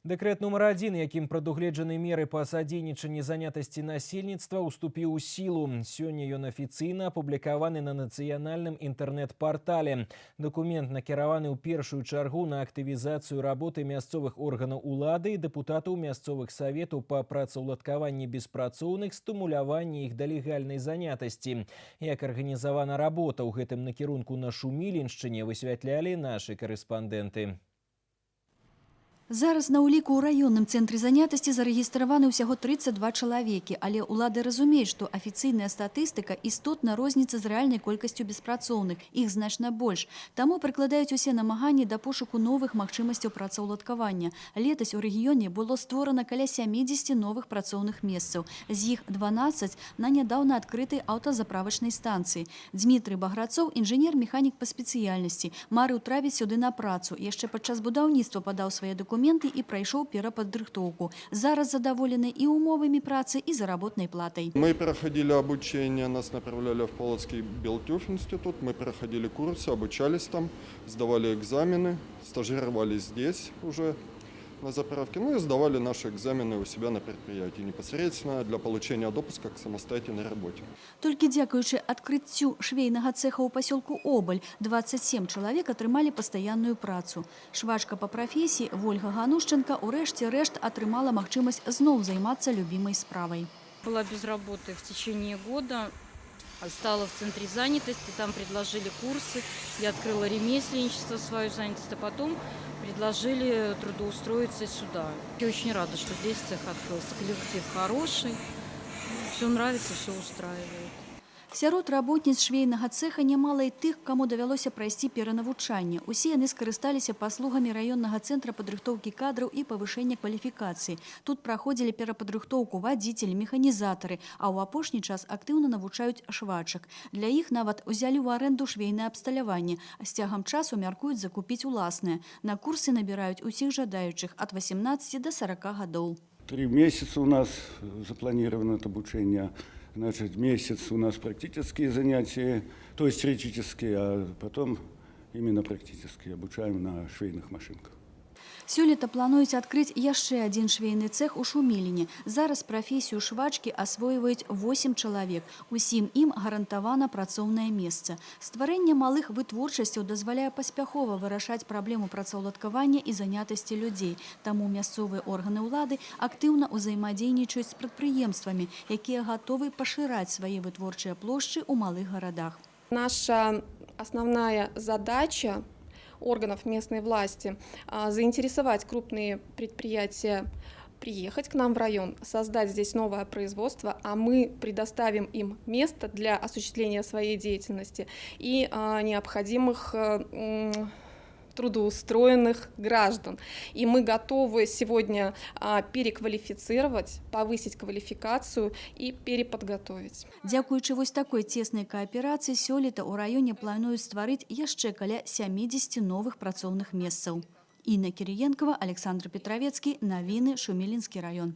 Дэкрэт нумар 1, якім прадугледжаны меры па садзейнічанні занятасці насельніцтва, уступіў у сілу. Сёння ён афіцыйна апублікаваны на нацыянальным інтэрнэт-партале. Дакумент накіраваны ў першую чаргу на актывізацыю работы мясцовых органаў улады і дэпутатаў мясцовых саветаў па працаўладкаванні беспрацоўных, стымуляванні іх да легальнай занятасці. Як арганізавана работа ў гэтым накірунку на Шуміліншчыне, высвятлялі нашы карэспандэнты. Зараз на ўліку ў раённым цэнтры занятасці зарэгістраваны ўсяго 32 чалавекі, але ўлады разумеюць, што афіцыйная статыстыка істотна розніцца з рэальнай колькасцю беспрацоўных, іх значна больш. Таму прыкладаюць усе намаганні да пошуку новых магчымасцяў працаўладкавання. Летась у рэгіёне было створана каля 70 новых працоўных месцаў. З іх 12 на нядаўна адкрытай аўтазаправачнай станцыі. Дмітрый Баграцоў, інжынер-механік па спецыяльнасці, марыў трапіць сюды на працу. Яшчэ падчас будаўніцтва падаў свае документы і прайшоў перападрыхтоўку. Зараз задаволены і умовамі працы, і заработнай платай. Мы проходили обучение, нас направляли в Полоцкий Белтюф институт. Мы проходили курсы, обучались там, сдавали экзамены, стажировались здесь уже на заправке. Ну и сдавали наши экзамены у себя на предприятии непосредственно для получения допуска к самостоятельной работе. Толькі дзякуючы адкрыццю швейнага цеха ў пасёлку Обаль 27 чалавек атрымалі пастаянную працу. Швачка па прафесіі Вольга Ганушченка ўрэшце рэшт атрымала магчымасць зноў займацца любімай справай. Была без работы в течение года, стала в центре занятости, там предложили курсы, я открыла ремесленничество, свою занятость, а потом предложили трудоустроиться сюда. Я очень рада, что здесь цех открылся, коллектив хороший, все нравится, все устраивает. Сярод работніц швейнага цеха нямала і тых, каму давялося прайсці перанавучанне. Усе яны скарысталіся паслугамі раённага цэнтра падрыхтоўкі кадраў і павышэння кваліфікацыі. Тут праходзілі перападрыхтоўку вадзіцелі, механізатары, а ў апошні час актыўна навучаюць швачак. Для іх нават узялі ў арэнду швейнае абсталяванне, а з цягам часу мяркуюць закупіць уласнае. На курсы набіраюць усіх жадаючых ад 18 до 40 гадоў. 3 месяца у нас запланировано это обучение. Значит, месяц у нас практические занятия, то есть теоретические, а потом именно практические обучаем на швейных машинках. Сёлета плануюць адкрыць яшчэ адзін швейны цэх у Шуміліне. Зараз прафесію швачкі асвойваюць 8 чалавек. Усім ім гарантавана працоўнае месца. Стварэнне малых вытворчасцяў дазваляе паспяхова вырашаць праблему працаўладкавання і занятасці людзей. Таму мясцовыя органы ўлады актыўна ўзаемадзейнічаюць з прадпрыемствамі, якія гатовы пашыраць свае вытворчыя плошчы ў малых гарадах. Наша основная задача органов местной власти заинтересовать крупные предприятия приехать к нам в район, создать здесь новое производство, а мы предоставим им место для осуществления своей деятельности и необходимых трудоустроенных граждан. И мы готовы сегодня переквалифицировать, повысить квалификацию и переподготовить. Дзякуючы вось такой цеснай кааперацыі сёлета ў раёне плануюць стварыць яшчэ каля 70 новых працоўных месцаў. Інна Кірыенкова, Александр Петровецкі, навіны, Шумілінскі раён.